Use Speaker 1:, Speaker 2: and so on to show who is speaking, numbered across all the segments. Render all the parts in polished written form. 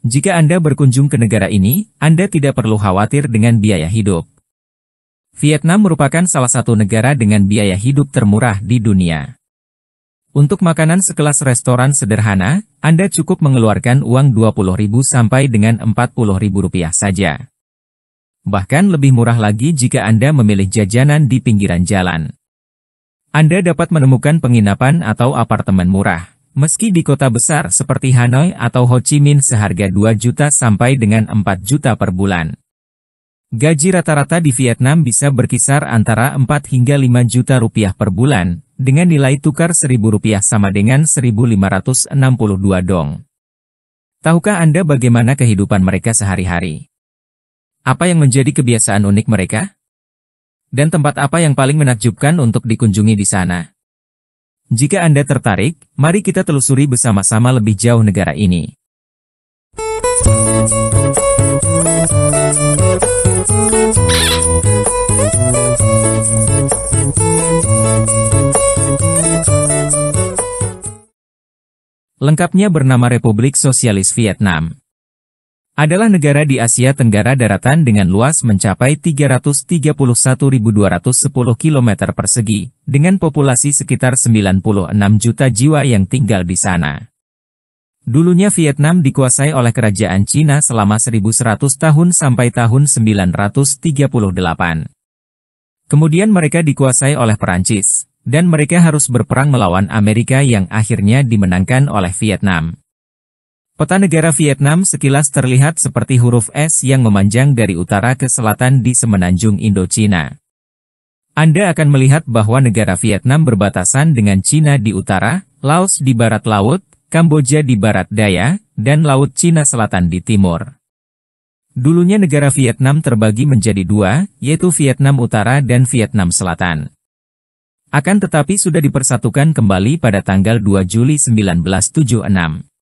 Speaker 1: Jika Anda berkunjung ke negara ini, Anda tidak perlu khawatir dengan biaya hidup. Vietnam merupakan salah satu negara dengan biaya hidup termurah di dunia. Untuk makanan sekelas restoran sederhana, Anda cukup mengeluarkan uang 20.000 sampai dengan 40.000 rupiah saja. Bahkan lebih murah lagi jika Anda memilih jajanan di pinggiran jalan. Anda dapat menemukan penginapan atau apartemen murah, meski di kota besar seperti Hanoi atau Ho Chi Minh seharga 2 juta sampai dengan 4 juta per bulan. Gaji rata-rata di Vietnam bisa berkisar antara 4 hingga 5 juta rupiah per bulan, dengan nilai tukar 1.000 rupiah sama dengan 1.562 dong. Tahukah Anda bagaimana kehidupan mereka sehari-hari? Apa yang menjadi kebiasaan unik mereka? Dan tempat apa yang paling menakjubkan untuk dikunjungi di sana? Jika Anda tertarik, mari kita telusuri bersama-sama lebih jauh negara ini. Lengkapnya bernama Republik Sosialis Vietnam. Adalah negara di Asia Tenggara daratan dengan luas mencapai 331.210 km persegi, dengan populasi sekitar 96 juta jiwa yang tinggal di sana. Dulunya Vietnam dikuasai oleh Kerajaan Cina selama 1100 tahun sampai tahun 938. Kemudian mereka dikuasai oleh Perancis, dan mereka harus berperang melawan Amerika yang akhirnya dimenangkan oleh Vietnam. Peta negara Vietnam sekilas terlihat seperti huruf S yang memanjang dari utara ke selatan di semenanjung Indochina. Anda akan melihat bahwa negara Vietnam berbatasan dengan Cina di utara, Laos di barat laut, Kamboja di barat daya, dan Laut Cina Selatan di timur. Dulunya negara Vietnam terbagi menjadi dua, yaitu Vietnam Utara dan Vietnam Selatan. Akan tetapi sudah dipersatukan kembali pada tanggal 2 Juli 1976.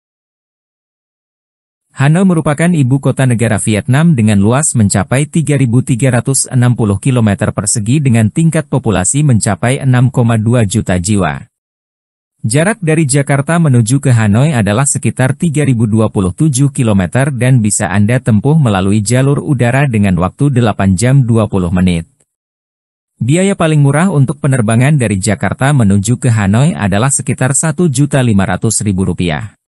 Speaker 1: Hanoi merupakan ibu kota negara Vietnam dengan luas mencapai 3.360 km persegi dengan tingkat populasi mencapai 6,2 juta jiwa. Jarak dari Jakarta menuju ke Hanoi adalah sekitar 3.027 km dan bisa Anda tempuh melalui jalur udara dengan waktu 8 jam 20 menit. Biaya paling murah untuk penerbangan dari Jakarta menuju ke Hanoi adalah sekitar Rp1.500.000.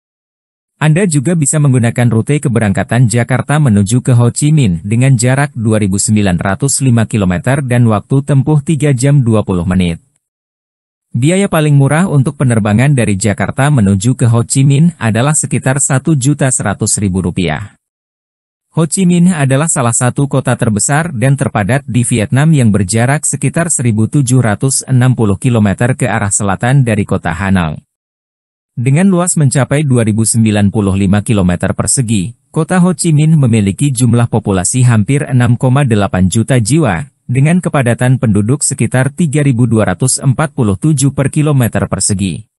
Speaker 1: Anda juga bisa menggunakan rute keberangkatan Jakarta menuju ke Ho Chi Minh dengan jarak 2.905 km dan waktu tempuh 3 jam 20 menit. Biaya paling murah untuk penerbangan dari Jakarta menuju ke Ho Chi Minh adalah sekitar Rp1.100.000. Ho Chi Minh adalah salah satu kota terbesar dan terpadat di Vietnam yang berjarak sekitar 1.760 km ke arah selatan dari kota Hanoi. Dengan luas mencapai 2.095 km persegi, kota Ho Chi Minh memiliki jumlah populasi hampir 6,8 juta jiwa, dengan kepadatan penduduk sekitar 3.247 per kilometer persegi.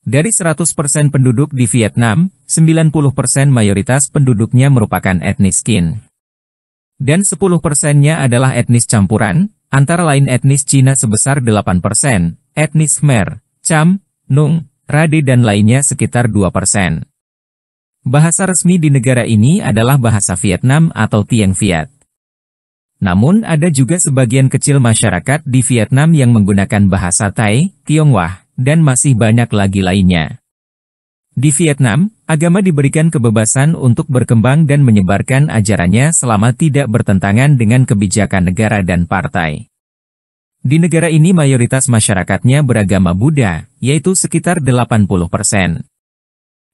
Speaker 1: Dari 100% penduduk di Vietnam, 90% mayoritas penduduknya merupakan etnis Kin. Dan 10%-nya adalah etnis campuran, antara lain etnis Cina sebesar 8%, etnis Khmer, Cham, Nung, Rade dan lainnya sekitar 2%. Bahasa resmi di negara ini adalah bahasa Vietnam atau Tiếng Viet. Namun ada juga sebagian kecil masyarakat di Vietnam yang menggunakan bahasa Thai, Tionghoa, dan masih banyak lagi lainnya. Di Vietnam, agama diberikan kebebasan untuk berkembang dan menyebarkan ajarannya selama tidak bertentangan dengan kebijakan negara dan partai. Di negara ini mayoritas masyarakatnya beragama Buddha, yaitu sekitar 80%.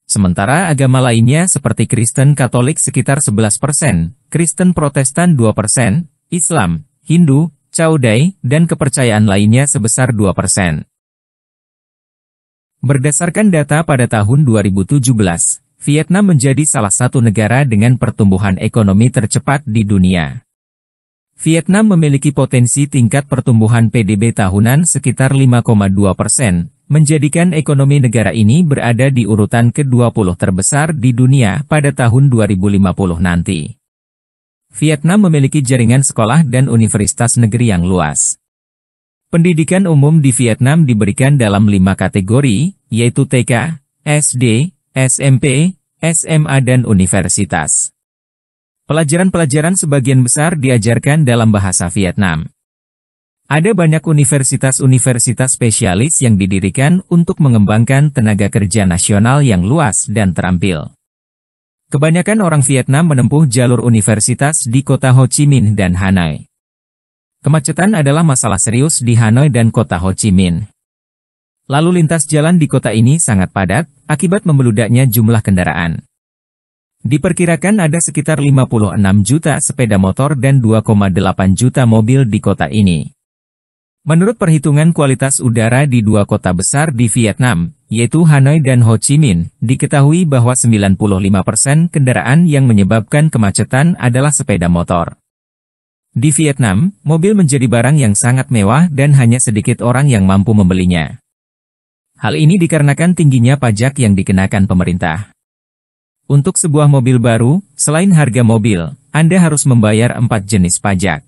Speaker 1: Sementara agama lainnya seperti Kristen Katolik sekitar 11%, Kristen Protestan 2%, Islam, Hindu, Cao Dai, dan kepercayaan lainnya sebesar 2%. Berdasarkan data pada tahun 2017, Vietnam menjadi salah satu negara dengan pertumbuhan ekonomi tercepat di dunia. Vietnam memiliki potensi tingkat pertumbuhan PDB tahunan sekitar 5,2%, menjadikan ekonomi negara ini berada di urutan ke-20 terbesar di dunia pada tahun 2050 nanti. Vietnam memiliki jaringan sekolah dan universitas negeri yang luas. Pendidikan umum di Vietnam diberikan dalam 5 kategori, yaitu TK, SD, SMP, SMA dan universitas. Pelajaran-pelajaran sebagian besar diajarkan dalam bahasa Vietnam. Ada banyak universitas-universitas spesialis yang didirikan untuk mengembangkan tenaga kerja nasional yang luas dan terampil. Kebanyakan orang Vietnam menempuh jalur universitas di kota Ho Chi Minh dan Hanoi. Kemacetan adalah masalah serius di Hanoi dan kota Ho Chi Minh. Lalu lintas jalan di kota ini sangat padat, akibat membeludaknya jumlah kendaraan. Diperkirakan ada sekitar 56 juta sepeda motor dan 2,8 juta mobil di kota ini. Menurut perhitungan kualitas udara di dua kota besar di Vietnam, yaitu Hanoi dan Ho Chi Minh, diketahui bahwa 95% kendaraan yang menyebabkan kemacetan adalah sepeda motor. Di Vietnam, mobil menjadi barang yang sangat mewah dan hanya sedikit orang yang mampu membelinya. Hal ini dikarenakan tingginya pajak yang dikenakan pemerintah. Untuk sebuah mobil baru, selain harga mobil, Anda harus membayar 4 jenis pajak.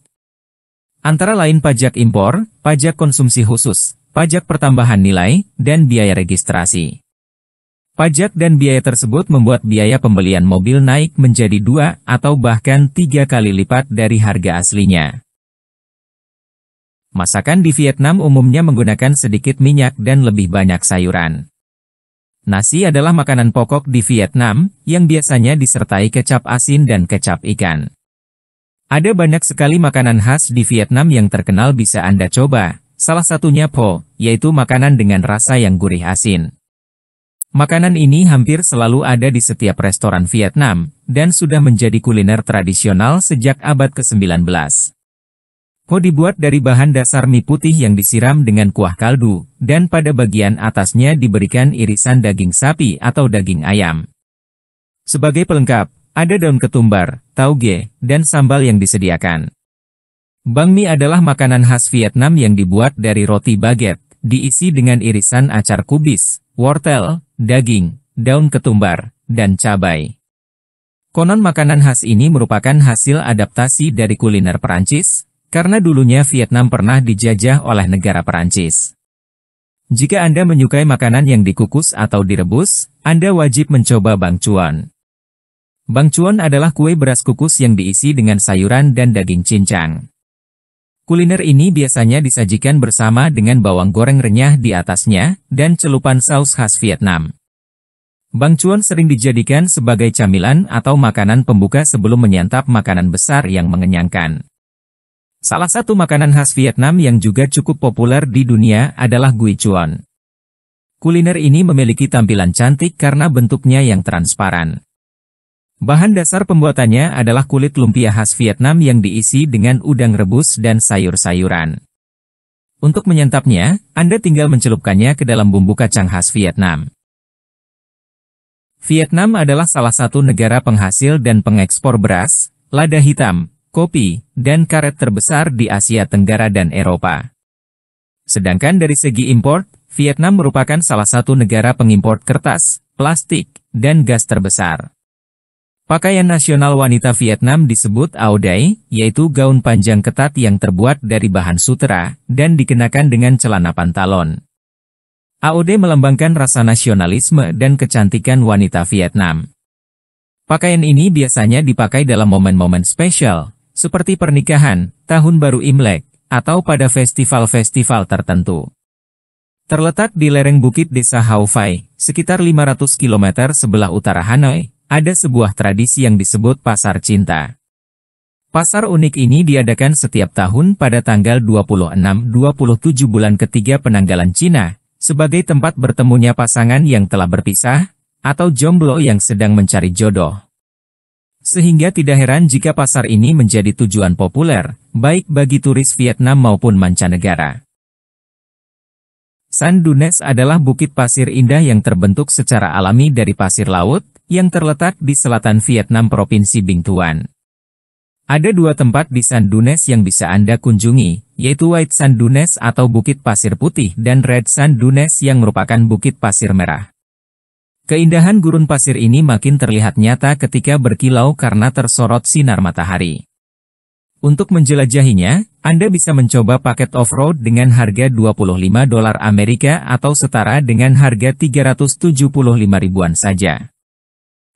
Speaker 1: Antara lain pajak impor, pajak konsumsi khusus, pajak pertambahan nilai, dan biaya registrasi. Pajak dan biaya tersebut membuat biaya pembelian mobil naik menjadi 2 atau bahkan 3 kali lipat dari harga aslinya. Masakan di Vietnam umumnya menggunakan sedikit minyak dan lebih banyak sayuran. Nasi adalah makanan pokok di Vietnam, yang biasanya disertai kecap asin dan kecap ikan. Ada banyak sekali makanan khas di Vietnam yang terkenal bisa Anda coba, salah satunya pho, yaitu makanan dengan rasa yang gurih asin. Makanan ini hampir selalu ada di setiap restoran Vietnam, dan sudah menjadi kuliner tradisional sejak abad ke-19. Pho dibuat dari bahan dasar mie putih yang disiram dengan kuah kaldu, dan pada bagian atasnya diberikan irisan daging sapi atau daging ayam. Sebagai pelengkap, ada daun ketumbar, tauge, dan sambal yang disediakan. Banh mi adalah makanan khas Vietnam yang dibuat dari roti baguette, diisi dengan irisan acar kubis, wortel, daging, daun ketumbar, dan cabai. Konon makanan khas ini merupakan hasil adaptasi dari kuliner Perancis, karena dulunya Vietnam pernah dijajah oleh negara Perancis. Jika Anda menyukai makanan yang dikukus atau direbus, Anda wajib mencoba bang chuan. Bang chuan adalah kue beras kukus yang diisi dengan sayuran dan daging cincang. Kuliner ini biasanya disajikan bersama dengan bawang goreng renyah di atasnya, dan celupan saus khas Vietnam. Bang chuan sering dijadikan sebagai camilan atau makanan pembuka sebelum menyantap makanan besar yang mengenyangkan. Salah satu makanan khas Vietnam yang juga cukup populer di dunia adalah Gui Chuan. Kuliner ini memiliki tampilan cantik karena bentuknya yang transparan. Bahan dasar pembuatannya adalah kulit lumpia khas Vietnam yang diisi dengan udang rebus dan sayur-sayuran. Untuk menyantapnya, Anda tinggal mencelupkannya ke dalam bumbu kacang khas Vietnam. Vietnam adalah salah satu negara penghasil dan pengekspor beras, lada hitam, kopi, dan karet terbesar di Asia Tenggara dan Eropa. Sedangkan dari segi import, Vietnam merupakan salah satu negara pengimpor kertas, plastik, dan gas terbesar. Pakaian nasional wanita Vietnam disebut Áo Dai, yaitu gaun panjang ketat yang terbuat dari bahan sutera, dan dikenakan dengan celana pantalon. Áo Dai melambangkan rasa nasionalisme dan kecantikan wanita Vietnam. Pakaian ini biasanya dipakai dalam momen-momen spesial, seperti pernikahan, tahun baru Imlek, atau pada festival-festival tertentu. Terletak di lereng bukit desa Hau Phai, sekitar 500 km sebelah utara Hanoi, ada sebuah tradisi yang disebut Pasar Cinta. Pasar unik ini diadakan setiap tahun pada tanggal 26-27 bulan ketiga penanggalan Cina, sebagai tempat bertemunya pasangan yang telah berpisah, atau jomblo yang sedang mencari jodoh. Sehingga tidak heran jika pasar ini menjadi tujuan populer, baik bagi turis Vietnam maupun mancanegara. Sand Dunes adalah bukit pasir indah yang terbentuk secara alami dari pasir laut, yang terletak di selatan Vietnam Provinsi Binh Thuan. Ada dua tempat di Sand Dunes yang bisa Anda kunjungi, yaitu White Sand Dunes atau Bukit Pasir Putih dan Red Sand Dunes yang merupakan Bukit Pasir Merah. Keindahan gurun pasir ini makin terlihat nyata ketika berkilau karena tersorot sinar matahari. Untuk menjelajahinya, Anda bisa mencoba paket off-road dengan harga $25 Amerika atau setara dengan harga 375 ribuan saja.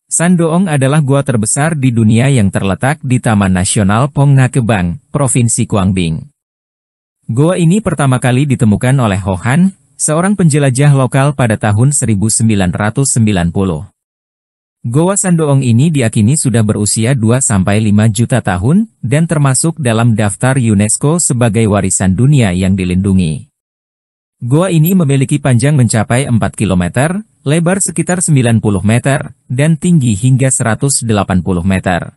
Speaker 1: San Doong adalah gua terbesar di dunia yang terletak di Taman Nasional Phong Nha Kebang, Provinsi Quang Binh. Goa ini pertama kali ditemukan oleh Ho Han, seorang penjelajah lokal pada tahun 1990. Goa San Doong ini diyakini sudah berusia 2-5 juta tahun, dan termasuk dalam daftar UNESCO sebagai warisan dunia yang dilindungi. Goa ini memiliki panjang mencapai 4 km, lebar sekitar 90 meter, dan tinggi hingga 180 meter.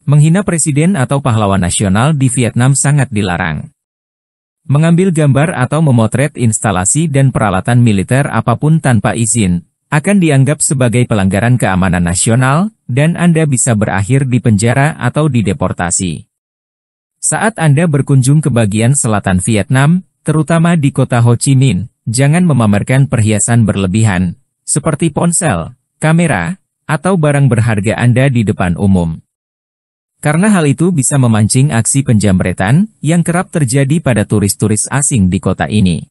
Speaker 1: Menghina presiden atau pahlawan nasional di Vietnam sangat dilarang. Mengambil gambar atau memotret instalasi dan peralatan militer apapun tanpa izin, akan dianggap sebagai pelanggaran keamanan nasional, dan Anda bisa berakhir di penjara atau dideportasi. Saat Anda berkunjung ke bagian selatan Vietnam, terutama di kota Ho Chi Minh, jangan memamerkan perhiasan berlebihan, seperti ponsel, kamera, atau barang berharga Anda di depan umum. Karena hal itu bisa memancing aksi penjamretan, yang kerap terjadi pada turis-turis asing di kota ini.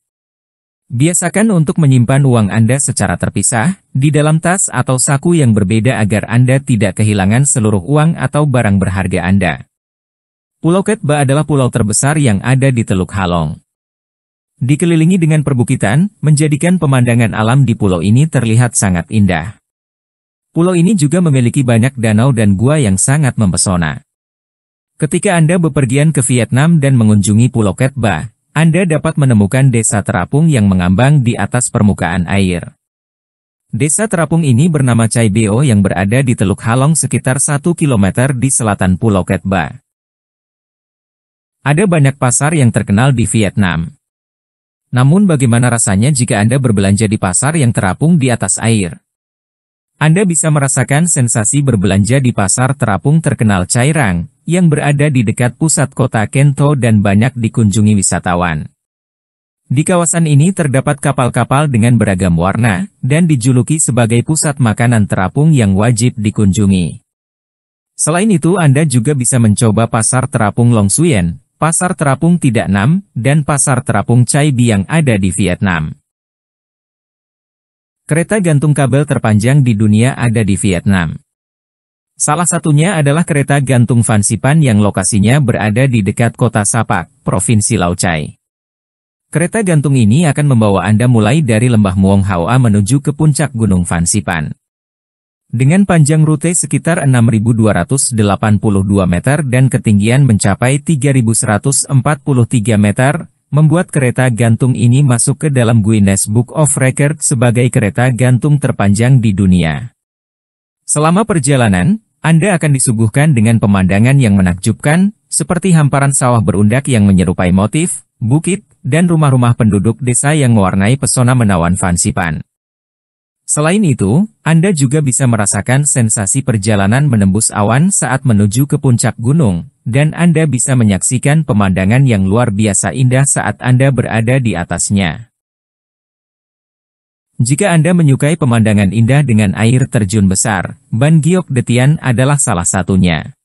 Speaker 1: Biasakan untuk menyimpan uang Anda secara terpisah, di dalam tas atau saku yang berbeda agar Anda tidak kehilangan seluruh uang atau barang berharga Anda. Pulau Ket Ba adalah pulau terbesar yang ada di Teluk Halong. Dikelilingi dengan perbukitan, menjadikan pemandangan alam di pulau ini terlihat sangat indah. Pulau ini juga memiliki banyak danau dan gua yang sangat mempesona. Ketika Anda bepergian ke Vietnam dan mengunjungi Pulau Ket Ba, Anda dapat menemukan desa terapung yang mengambang di atas permukaan air. Desa terapung ini bernama Chai Beo yang berada di Teluk Halong sekitar 1 km di selatan Pulau Ket Ba. Ada banyak pasar yang terkenal di Vietnam. Namun bagaimana rasanya jika Anda berbelanja di pasar yang terapung di atas air? Anda bisa merasakan sensasi berbelanja di pasar terapung terkenal Chai Rang, yang berada di dekat pusat kota Ken Tho dan banyak dikunjungi wisatawan. Di kawasan ini terdapat kapal-kapal dengan beragam warna, dan dijuluki sebagai pusat makanan terapung yang wajib dikunjungi. Selain itu Anda juga bisa mencoba pasar terapung Long Xuyen, pasar terapung Tidak Nam, dan pasar terapung Chai Bi yang ada di Vietnam. Kereta gantung kabel terpanjang di dunia ada di Vietnam. Salah satunya adalah kereta gantung Phan Xipan yang lokasinya berada di dekat kota Sapak, Provinsi Lao Cai. Kereta gantung ini akan membawa Anda mulai dari lembah Muong Hoa menuju ke puncak Gunung Phan Xipan. Dengan panjang rute sekitar 6.282 meter dan ketinggian mencapai 3.143 meter, membuat kereta gantung ini masuk ke dalam Guinness Book of Records sebagai kereta gantung terpanjang di dunia. Selama perjalanan, Anda akan disuguhkan dengan pemandangan yang menakjubkan, seperti hamparan sawah berundak yang menyerupai motif, bukit, dan rumah-rumah penduduk desa yang mewarnai pesona menawan Phan Xipan. Selain itu, Anda juga bisa merasakan sensasi perjalanan menembus awan saat menuju ke puncak gunung, dan Anda bisa menyaksikan pemandangan yang luar biasa indah saat Anda berada di atasnya. Jika Anda menyukai pemandangan indah dengan air terjun besar, Ban Giok De Tien adalah salah satunya.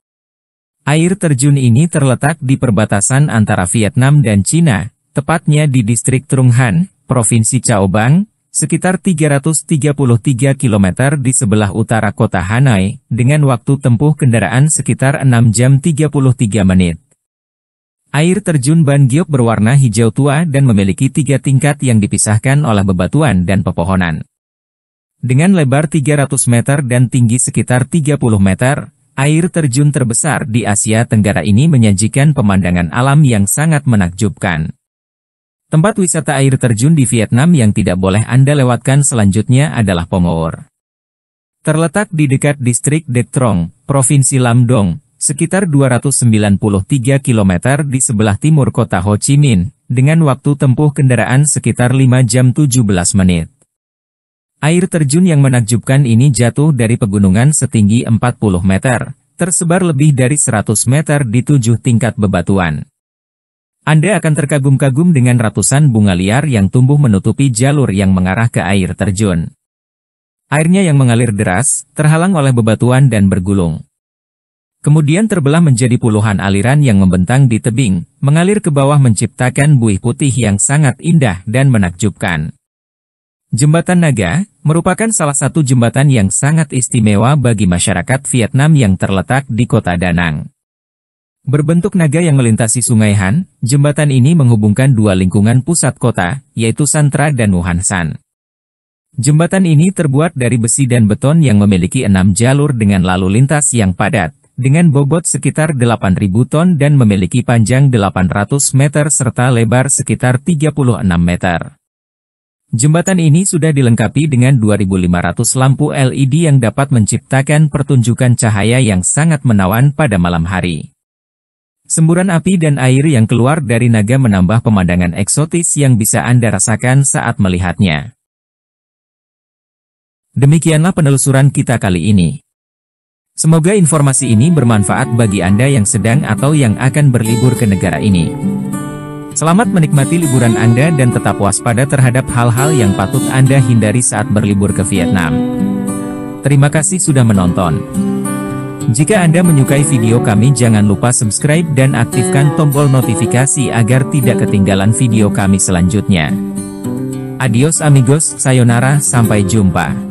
Speaker 1: Air terjun ini terletak di perbatasan antara Vietnam dan Cina, tepatnya di distrik Trung Han, Provinsi Cao Bang, sekitar 333 km di sebelah utara kota Hanoi, dengan waktu tempuh kendaraan sekitar 6 jam 33 menit. Air terjun Ban Giok berwarna hijau tua dan memiliki 3 tingkat yang dipisahkan oleh bebatuan dan pepohonan. Dengan lebar 300 meter dan tinggi sekitar 30 meter, air terjun terbesar di Asia Tenggara ini menyajikan pemandangan alam yang sangat menakjubkan. Tempat wisata air terjun di Vietnam yang tidak boleh Anda lewatkan selanjutnya adalah Pomour. Terletak di dekat distrik Dec Trong, Provinsi Lam Dong, sekitar 293 km di sebelah timur kota Ho Chi Minh, dengan waktu tempuh kendaraan sekitar 5 jam 17 menit. Air terjun yang menakjubkan ini jatuh dari pegunungan setinggi 40 meter, tersebar lebih dari 100 meter di 7 tingkat bebatuan. Anda akan terkagum-kagum dengan ratusan bunga liar yang tumbuh menutupi jalur yang mengarah ke air terjun. Airnya yang mengalir deras, terhalang oleh bebatuan dan bergulung. Kemudian terbelah menjadi puluhan aliran yang membentang di tebing, mengalir ke bawah menciptakan buih putih yang sangat indah dan menakjubkan. Jembatan Naga merupakan salah satu jembatan yang sangat istimewa bagi masyarakat Vietnam yang terletak di kota Da Nang. Berbentuk naga yang melintasi Sungai Han, jembatan ini menghubungkan dua lingkungan pusat kota, yaitu Santra dan Nguyen San. Jembatan ini terbuat dari besi dan beton yang memiliki 6 jalur dengan lalu lintas yang padat, dengan bobot sekitar 8.000 ton dan memiliki panjang 800 meter serta lebar sekitar 36 meter. Jembatan ini sudah dilengkapi dengan 2.500 lampu LED yang dapat menciptakan pertunjukan cahaya yang sangat menawan pada malam hari. Semburan api dan air yang keluar dari naga menambah pemandangan eksotis yang bisa Anda rasakan saat melihatnya. Demikianlah penelusuran kita kali ini. Semoga informasi ini bermanfaat bagi Anda yang sedang atau yang akan berlibur ke negara ini. Selamat menikmati liburan Anda dan tetap waspada terhadap hal-hal yang patut Anda hindari saat berlibur ke Vietnam. Terima kasih sudah menonton. Jika Anda menyukai video kami, jangan lupa subscribe dan aktifkan tombol notifikasi agar tidak ketinggalan video kami selanjutnya. Adios amigos, sayonara, sampai jumpa.